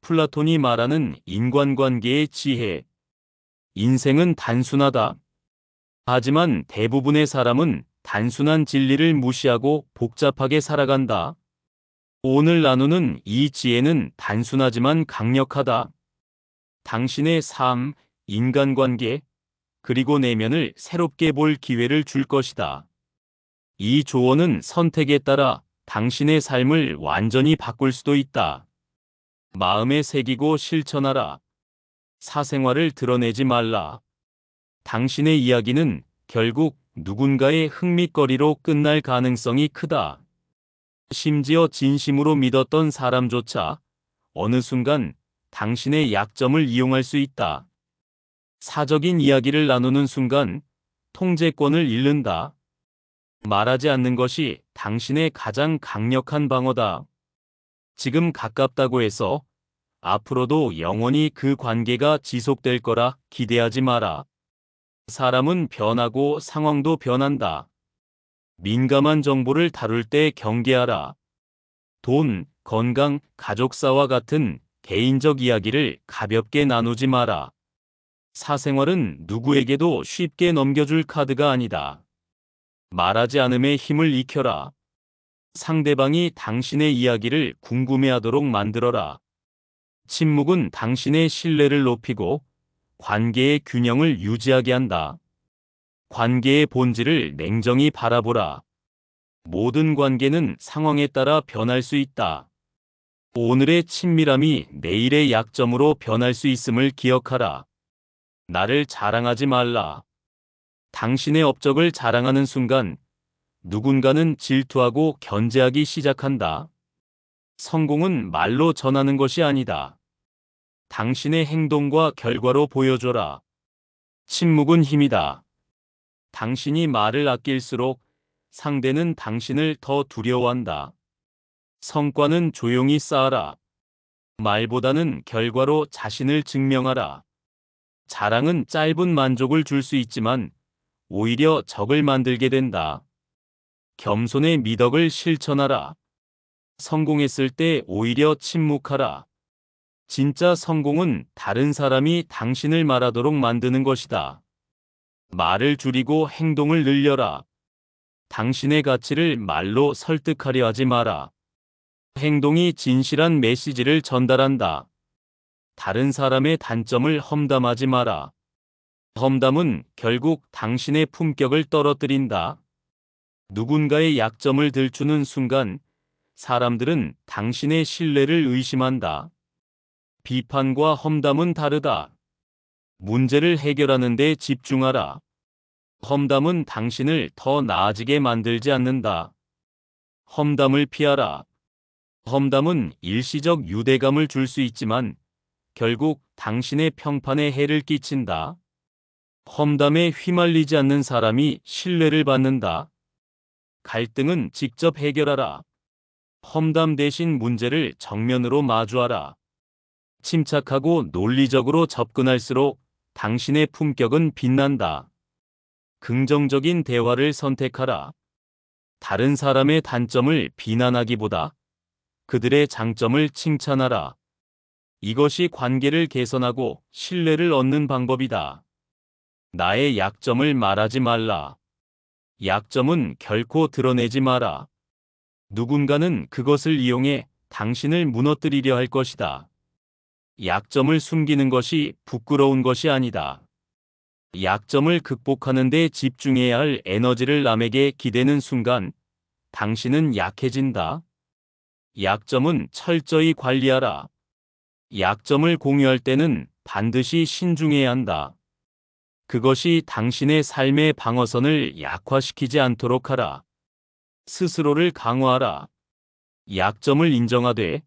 플라톤이 말하는 인간관계의 지혜. 인생은 단순하다. 하지만 대부분의 사람은 단순한 진리를 무시하고 복잡하게 살아간다. 오늘 나누는 이 지혜는 단순하지만 강력하다. 당신의 삶, 인간관계, 그리고 내면을 새롭게 볼 기회를 줄 것이다. 이 조언은 선택에 따라 당신의 삶을 완전히 바꿀 수도 있다. 마음에 새기고 실천하라. 사생활을 드러내지 말라. 당신의 이야기는 결국 누군가의 흥미거리로 끝날 가능성이 크다. 심지어 진심으로 믿었던 사람조차 어느 순간 당신의 약점을 이용할 수 있다. 사적인 이야기를 나누는 순간 통제권을 잃는다. 말하지 않는 것이 당신의 가장 강력한 방어다. 지금 가깝다고 해서 앞으로도 영원히 그 관계가 지속될 거라 기대하지 마라. 사람은 변하고 상황도 변한다. 민감한 정보를 다룰 때 경계하라. 돈, 건강, 가족사와 같은 개인적 이야기를 가볍게 나누지 마라. 사생활은 누구에게도 쉽게 넘겨줄 카드가 아니다. 말하지 않음의 힘을 익혀라. 상대방이 당신의 이야기를 궁금해하도록 만들어라. 침묵은 당신의 신뢰를 높이고 관계의 균형을 유지하게 한다. 관계의 본질을 냉정히 바라보라. 모든 관계는 상황에 따라 변할 수 있다. 오늘의 친밀함이 내일의 약점으로 변할 수 있음을 기억하라. 나를 자랑하지 말라. 당신의 업적을 자랑하는 순간 누군가는 질투하고 견제하기 시작한다. 성공은 말로 전하는 것이 아니다. 당신의 행동과 결과로 보여줘라. 침묵은 힘이다. 당신이 말을 아낄수록 상대는 당신을 더 두려워한다. 성과는 조용히 쌓아라. 말보다는 결과로 자신을 증명하라. 자랑은 짧은 만족을 줄 수 있지만 오히려 적을 만들게 된다. 겸손의 미덕을 실천하라. 성공했을 때 오히려 침묵하라. 진짜 성공은 다른 사람이 당신을 말하도록 만드는 것이다. 말을 줄이고 행동을 늘려라. 당신의 가치를 말로 설득하려 하지 마라. 행동이 진실한 메시지를 전달한다. 다른 사람의 단점을 험담하지 마라. 험담은 결국 당신의 품격을 떨어뜨린다. 누군가의 약점을 들추는 순간 사람들은 당신의 신뢰를 의심한다. 비판과 험담은 다르다. 문제를 해결하는 데 집중하라. 험담은 당신을 더 나아지게 만들지 않는다. 험담을 피하라. 험담은 일시적 유대감을 줄 수 있지만 결국 당신의 평판에 해를 끼친다. 험담에 휘말리지 않는 사람이 신뢰를 받는다. 갈등은 직접 해결하라. 험담 대신 문제를 정면으로 마주하라. 침착하고 논리적으로 접근할수록 당신의 품격은 빛난다. 긍정적인 대화를 선택하라. 다른 사람의 단점을 비난하기보다 그들의 장점을 칭찬하라. 이것이 관계를 개선하고 신뢰를 얻는 방법이다. 나의 약점을 말하지 말라. 약점은 결코 드러내지 마라. 누군가는 그것을 이용해 당신을 무너뜨리려 할 것이다. 약점을 숨기는 것이 부끄러운 것이 아니다. 약점을 극복하는 데 집중해야 할 에너지를 남에게 기대는 순간 당신은 약해진다. 약점은 철저히 관리하라. 약점을 공유할 때는 반드시 신중해야 한다. 그것이 당신의 삶의 방어선을 약화시키지 않도록 하라. 스스로를 강화하라. 약점을 인정하되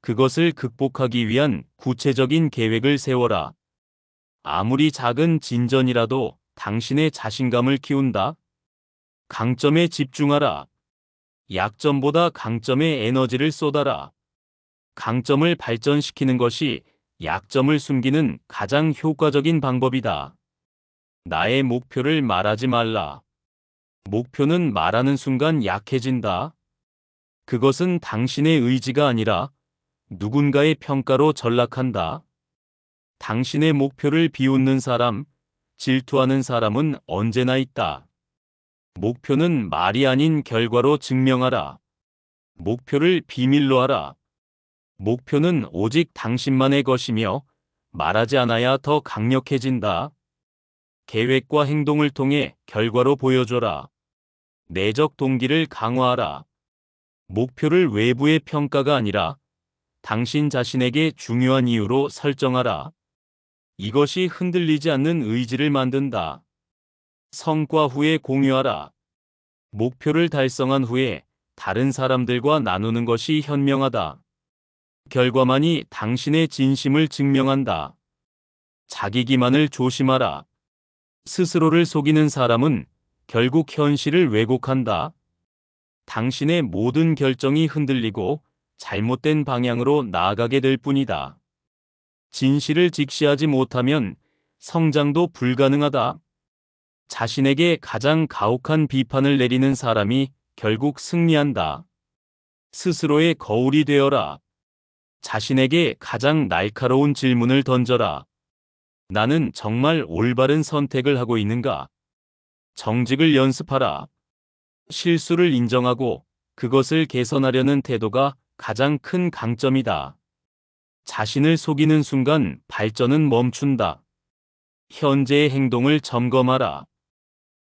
그것을 극복하기 위한 구체적인 계획을 세워라. 아무리 작은 진전이라도 당신의 자신감을 키운다. 강점에 집중하라. 약점보다 강점에 에너지를 쏟아라. 강점을 발전시키는 것이 약점을 숨기는 가장 효과적인 방법이다. 나의 목표를 말하지 말라. 목표는 말하는 순간 약해진다. 그것은 당신의 의지가 아니라 누군가의 평가로 전락한다. 당신의 목표를 비웃는 사람, 질투하는 사람은 언제나 있다. 목표는 말이 아닌 결과로 증명하라. 목표를 비밀로 하라. 목표는 오직 당신만의 것이며 말하지 않아야 더 강력해진다. 계획과 행동을 통해 결과로 보여줘라. 내적 동기를 강화하라. 목표를 외부의 평가가 아니라 당신 자신에게 중요한 이유로 설정하라. 이것이 흔들리지 않는 의지를 만든다. 성과 후에 공유하라. 목표를 달성한 후에 다른 사람들과 나누는 것이 현명하다. 결과만이 당신의 진심을 증명한다. 자기 기만을 조심하라. 스스로를 속이는 사람은 결국 현실을 왜곡한다. 당신의 모든 결정이 흔들리고 잘못된 방향으로 나아가게 될 뿐이다. 진실을 직시하지 못하면 성장도 불가능하다. 자신에게 가장 가혹한 비판을 내리는 사람이 결국 승리한다. 스스로의 거울이 되어라. 자신에게 가장 날카로운 질문을 던져라. 나는 정말 올바른 선택을 하고 있는가? 정직을 연습하라. 실수를 인정하고 그것을 개선하려는 태도가 가장 큰 강점이다. 자신을 속이는 순간 발전은 멈춘다. 현재의 행동을 점검하라.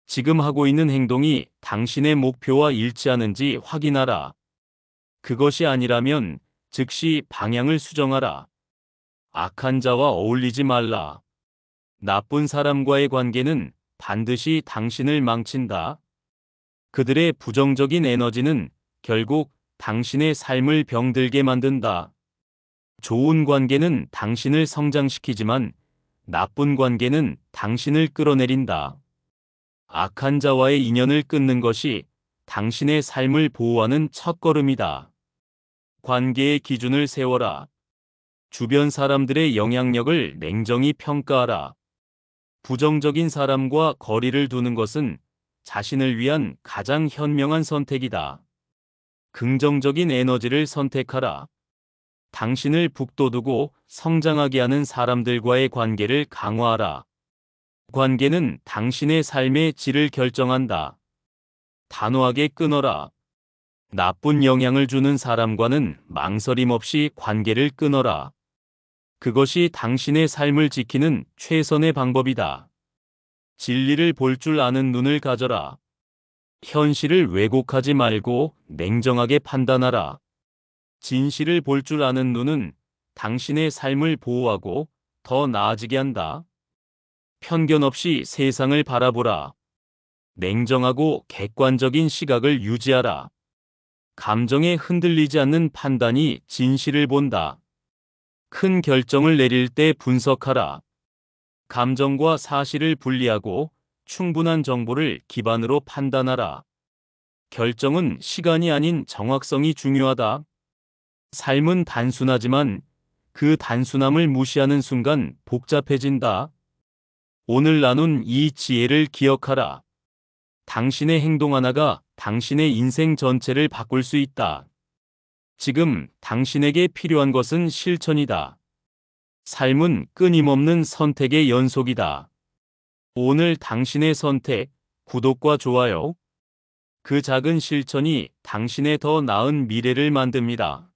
지금 하고 있는 행동이 당신의 목표와 일치하는지 확인하라. 그것이 아니라면 즉시 방향을 수정하라. 악한 자와 어울리지 말라. 나쁜 사람과의 관계는 반드시 당신을 망친다. 그들의 부정적인 에너지는 결국 당신의 삶을 병들게 만든다. 좋은 관계는 당신을 성장시키지만 나쁜 관계는 당신을 끌어내린다. 악한 자와의 인연을 끊는 것이 당신의 삶을 보호하는 첫걸음이다. 관계의 기준을 세워라. 주변 사람들의 영향력을 냉정히 평가하라. 부정적인 사람과 거리를 두는 것은 자신을 위한 가장 현명한 선택이다. 긍정적인 에너지를 선택하라. 당신을 북돋우고 성장하게 하는 사람들과의 관계를 강화하라. 관계는 당신의 삶의 질을 결정한다. 단호하게 끊어라. 나쁜 영향을 주는 사람과는 망설임 없이 관계를 끊어라. 그것이 당신의 삶을 지키는 최선의 방법이다. 진리를 볼 줄 아는 눈을 가져라. 현실을 왜곡하지 말고 냉정하게 판단하라. 진실을 볼 줄 아는 눈은 당신의 삶을 보호하고 더 나아지게 한다. 편견 없이 세상을 바라보라. 냉정하고 객관적인 시각을 유지하라. 감정에 흔들리지 않는 판단이 진실을 본다. 큰 결정을 내릴 때 분석하라. 감정과 사실을 분리하고 충분한 정보를 기반으로 판단하라. 결정은 시간이 아닌 정확성이 중요하다. 삶은 단순하지만 그 단순함을 무시하는 순간 복잡해진다. 오늘 나눈 이 지혜를 기억하라. 당신의 행동 하나가 당신의 인생 전체를 바꿀 수 있다. 지금 당신에게 필요한 것은 실천이다. 삶은 끊임없는 선택의 연속이다. 오늘 당신의 선택, 구독과 좋아요. 그 작은 실천이 당신의 더 나은 미래를 만듭니다.